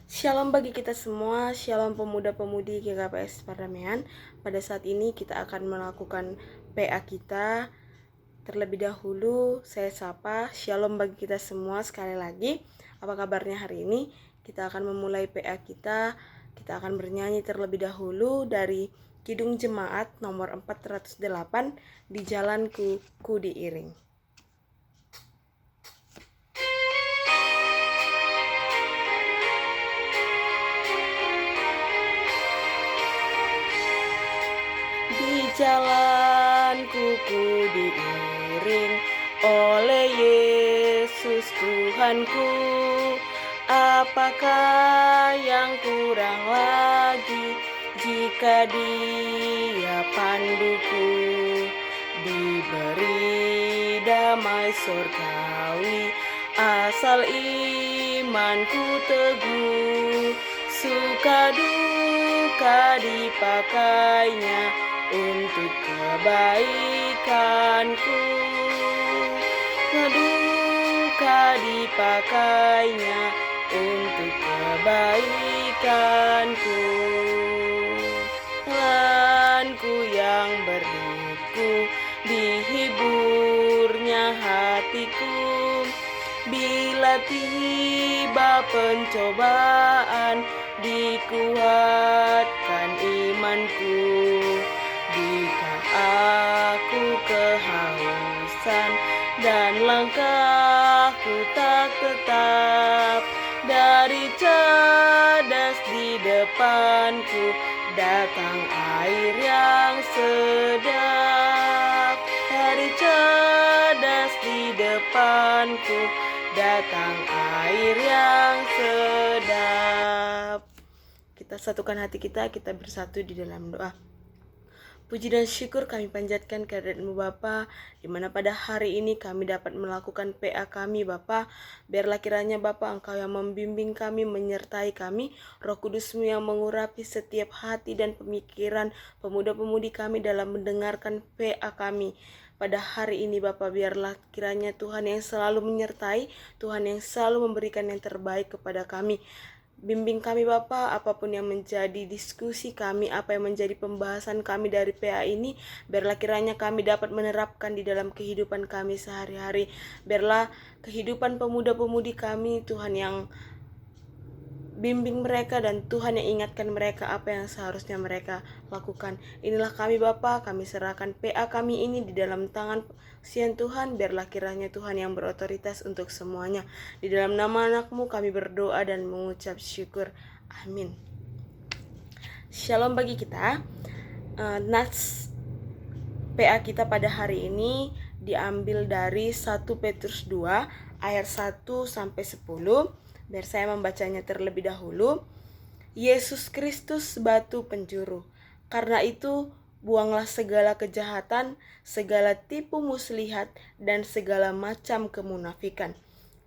Shalom bagi kita semua, shalom pemuda-pemudi GKPS Pardamaian. Pada saat ini kita akan melakukan PA kita. Terlebih dahulu saya sapa, shalom bagi kita semua sekali lagi. Apa kabarnya hari ini? Kita akan memulai PA kita. Kita akan bernyanyi terlebih dahulu dari Kidung Jemaat nomor 408, Di Jalanku Ku Diiring. Di jalanku ku diiring oleh Yesus Tuhanku. Apakah yang kurang lagi jika Dia panduku? Diberi damai surgawi asal imanku teguh. Suka duka dipakainya untuk kebaikanku. Duka dipakainya untuk kebaikanku. Telanku yang berliku, dihiburnya hatiku. Bila tiba pencobaan, dikuatkan imanku. Jika aku kehausan dan langkahku tak tetap, dari cadas di depanku datang air yang sedap. Dari cadas di depanku datang air yang sedap. Kita satukan hati kita bersatu di dalam doa. Puji dan syukur kami panjatkan kehadirat-Mu Bapa, di mana pada hari ini kami dapat melakukan PA kami Bapa. Biarlah kiranya Bapa Engkau yang membimbing kami, menyertai kami, Roh Kudus-Mu yang mengurapi setiap hati dan pemikiran pemuda-pemudi kami dalam mendengarkan PA kami. Pada hari ini Bapa, biarlah kiranya Tuhan yang selalu menyertai, Tuhan yang selalu memberikan yang terbaik kepada kami. Bimbing kami Bapa, apapun yang menjadi diskusi kami, apa yang menjadi pembahasan kami dari PA ini, biarlah kiranya kami dapat menerapkan di dalam kehidupan kami sehari-hari. Biarlah kehidupan pemuda-pemudi kami, Tuhan yang bimbing mereka dan Tuhan yang ingatkan mereka apa yang seharusnya mereka lakukan. Inilah kami Bapa, kami serahkan PA kami ini di dalam tangan Sian Tuhan. Biarlah kiranya Tuhan yang berotoritas untuk semuanya. Di dalam nama anak-Mu kami berdoa dan mengucap syukur. Amin. Shalom bagi kita. Nats PA kita pada hari ini diambil dari 1 Petrus 2 ayat 1 sampai 10. Biar saya membacanya terlebih dahulu. Yesus Kristus batu penjuru. Karena itu, buanglah segala kejahatan, segala tipu muslihat, dan segala macam kemunafikan,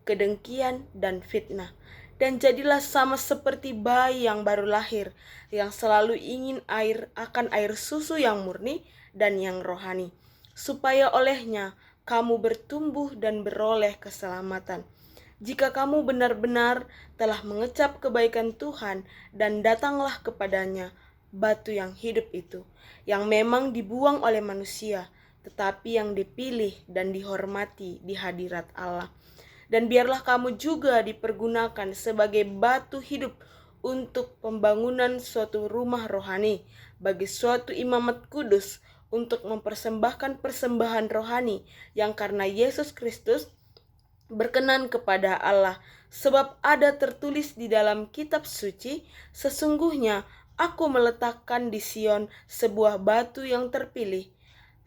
kedengkian, dan fitnah. Dan jadilah sama seperti bayi yang baru lahir, yang selalu ingin akan air susu yang murni dan yang rohani, supaya olehnya kamu bertumbuh dan beroleh keselamatan. Jika kamu benar-benar telah mengecap kebaikan Tuhan dan datanglah kepadanya, batu yang hidup itu, yang memang dibuang oleh manusia, tetapi yang dipilih dan dihormati di hadirat Allah. Dan biarlah kamu juga dipergunakan sebagai batu hidup untuk pembangunan suatu rumah rohani, bagi suatu imamat kudus, untuk mempersembahkan persembahan rohani yang karena Yesus Kristus berkenan kepada Allah. Sebab ada tertulis di dalam kitab suci, sesungguhnya aku meletakkan di Sion sebuah batu yang terpilih,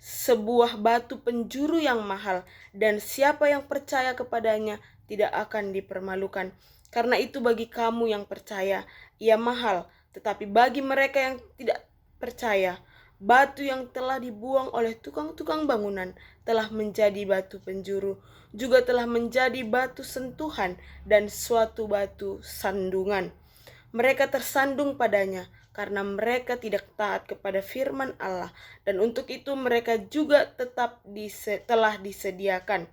sebuah batu penjuru yang mahal, dan siapa yang percaya kepadanya tidak akan dipermalukan. Karena itu bagi kamu yang percaya, ia mahal, tetapi bagi mereka yang tidak percaya, batu yang telah dibuang oleh tukang-tukang bangunan telah menjadi batu penjuru, juga telah menjadi batu sentuhan dan suatu batu sandungan. Mereka tersandung padanya karena mereka tidak taat kepada firman Allah, dan untuk itu mereka juga telah disediakan.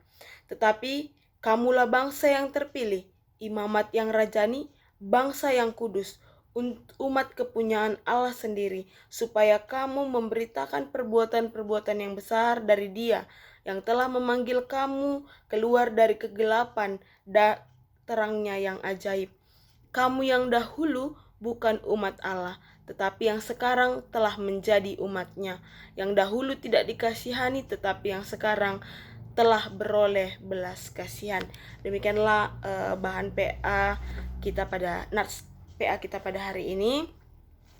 Tetapi kamulah bangsa yang terpilih, imamat yang rajani, bangsa yang kudus, umat kepunyaan Allah sendiri, supaya kamu memberitakan perbuatan-perbuatan yang besar dari Dia yang telah memanggil kamu keluar dari kegelapan dan terangnya yang ajaib. Kamu yang dahulu bukan umat Allah, tetapi yang sekarang telah menjadi umat-Nya, yang dahulu tidak dikasihani, tetapi yang sekarang telah beroleh belas kasihan. Demikianlah bahan PA kita pada nats PA kita pada hari ini.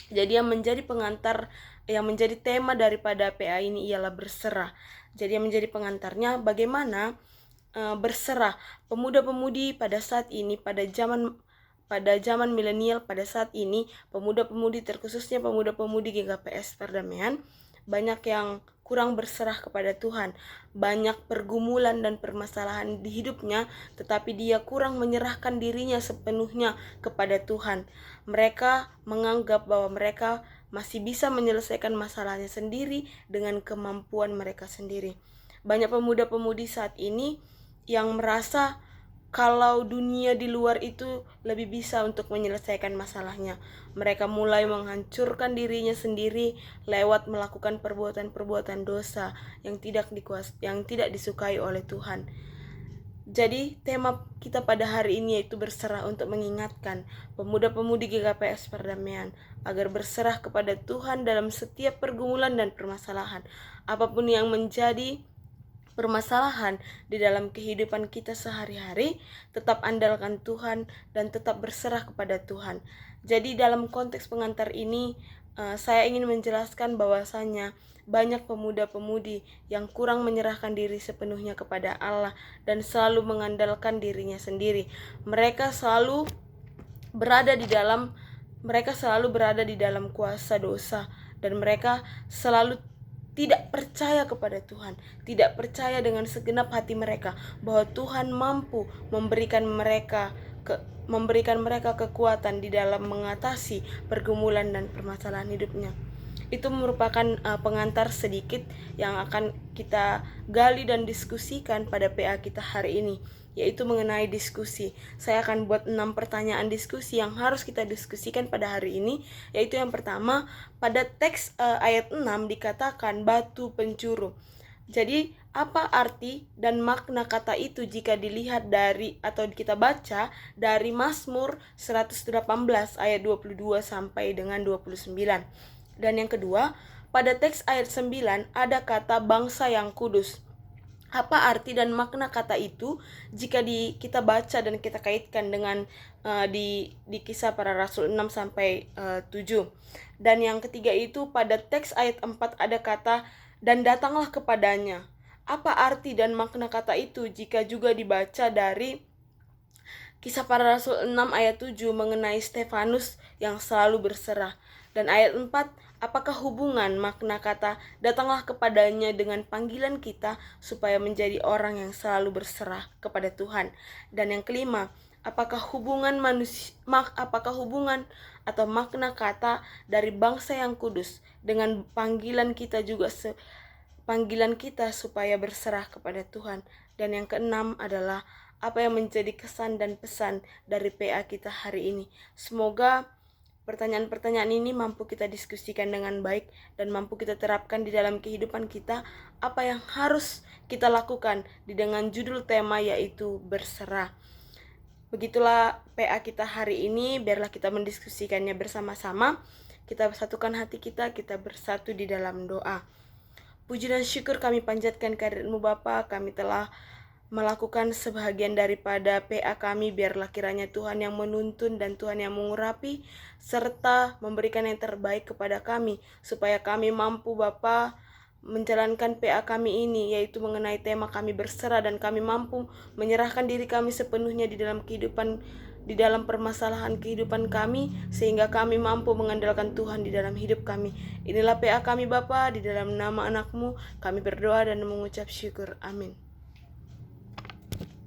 Jadi yang menjadi pengantar, yang menjadi tema daripada PA ini ialah berserah. Jadi yang menjadi pengantarnya bagaimana berserah. Pemuda-pemudi pada saat ini, pada zaman milenial pada saat ini, pemuda-pemudi, terkhususnya pemuda-pemudi GKPS Perdamaian, banyak yang kurang berserah kepada Tuhan. Banyak pergumulan dan permasalahan di hidupnya, tetapi dia kurang menyerahkan dirinya sepenuhnya kepada Tuhan. Mereka menganggap bahwa mereka masih bisa menyelesaikan masalahnya sendiri dengan kemampuan mereka sendiri. Banyak pemuda-pemudi saat ini yang merasa kalau dunia di luar itu lebih bisa untuk menyelesaikan masalahnya. Mereka mulai menghancurkan dirinya sendiri lewat melakukan perbuatan-perbuatan dosa yang tidak disukai oleh Tuhan. Jadi tema kita pada hari ini yaitu berserah, untuk mengingatkan pemuda-pemudi GKPS Perdamaian agar berserah kepada Tuhan dalam setiap pergumulan dan permasalahan. Apapun yang menjadi permasalahan di dalam kehidupan kita sehari-hari, tetap andalkan Tuhan dan tetap berserah kepada Tuhan. Jadi dalam konteks pengantar ini, saya ingin menjelaskan bahwasanya banyak pemuda-pemudi yang kurang menyerahkan diri sepenuhnya kepada Allah dan selalu mengandalkan dirinya sendiri. Mereka selalu berada di dalam kuasa dosa, dan mereka selalu tidak percaya kepada Tuhan, tidak percaya dengan segenap hati mereka bahwa Tuhan mampu memberikan mereka kekuatan di dalam mengatasi pergumulan dan permasalahan hidupnya. Itu merupakan pengantar sedikit yang akan kita gali dan diskusikan pada PA kita hari ini, yaitu mengenai diskusi. Saya akan buat 6 pertanyaan diskusi yang harus kita diskusikan pada hari ini, yaitu yang pertama, pada teks ayat 6 dikatakan batu pencuru. Jadi apa arti dan makna kata itu jika dilihat dari atau kita baca dari Mazmur 118 ayat 22 sampai dengan 29. Dan yang kedua, pada teks ayat 9 ada kata bangsa yang kudus. Apa arti dan makna kata itu jika kita baca dan kita kaitkan dengan di Kisah Para Rasul 6 sampai 7. Dan yang ketiga itu pada teks ayat 4 ada kata dan datanglah kepadanya. Apa arti dan makna kata itu jika juga dibaca dari Kisah Para Rasul 6 ayat 7 mengenai Stefanus yang selalu berserah. Dan ayat 4, apakah hubungan makna kata datanglah kepadanya dengan panggilan kita supaya menjadi orang yang selalu berserah kepada Tuhan. Dan yang kelima, apakah hubungan atau makna kata dari bangsa yang kudus dengan panggilan kita juga panggilan kita supaya berserah kepada Tuhan. Dan yang keenam adalah apa yang menjadi kesan dan pesan dari PA kita hari ini. Semoga pertanyaan-pertanyaan ini mampu kita diskusikan dengan baik dan mampu kita terapkan di dalam kehidupan kita, apa yang harus kita lakukan dengan judul tema yaitu berserah. Begitulah PA kita hari ini, biarlah kita mendiskusikannya bersama-sama. Kita satukan hati kita bersatu di dalam doa. Puji dan syukur kami panjatkan kehadirat-Mu Bapa, kami telah melakukan sebahagian daripada PA kami, biarlah kiranya Tuhan yang menuntun dan Tuhan yang mengurapi serta memberikan yang terbaik kepada kami, supaya kami mampu Bapa menjalankan PA kami ini, yaitu mengenai tema kami berserah, dan kami mampu menyerahkan diri kami sepenuhnya di dalam permasalahan kehidupan kami, sehingga kami mampu mengandalkan Tuhan di dalam hidup kami. Inilah PA kami Bapa, di dalam nama anak-Mu kami berdoa dan mengucap syukur. Amin.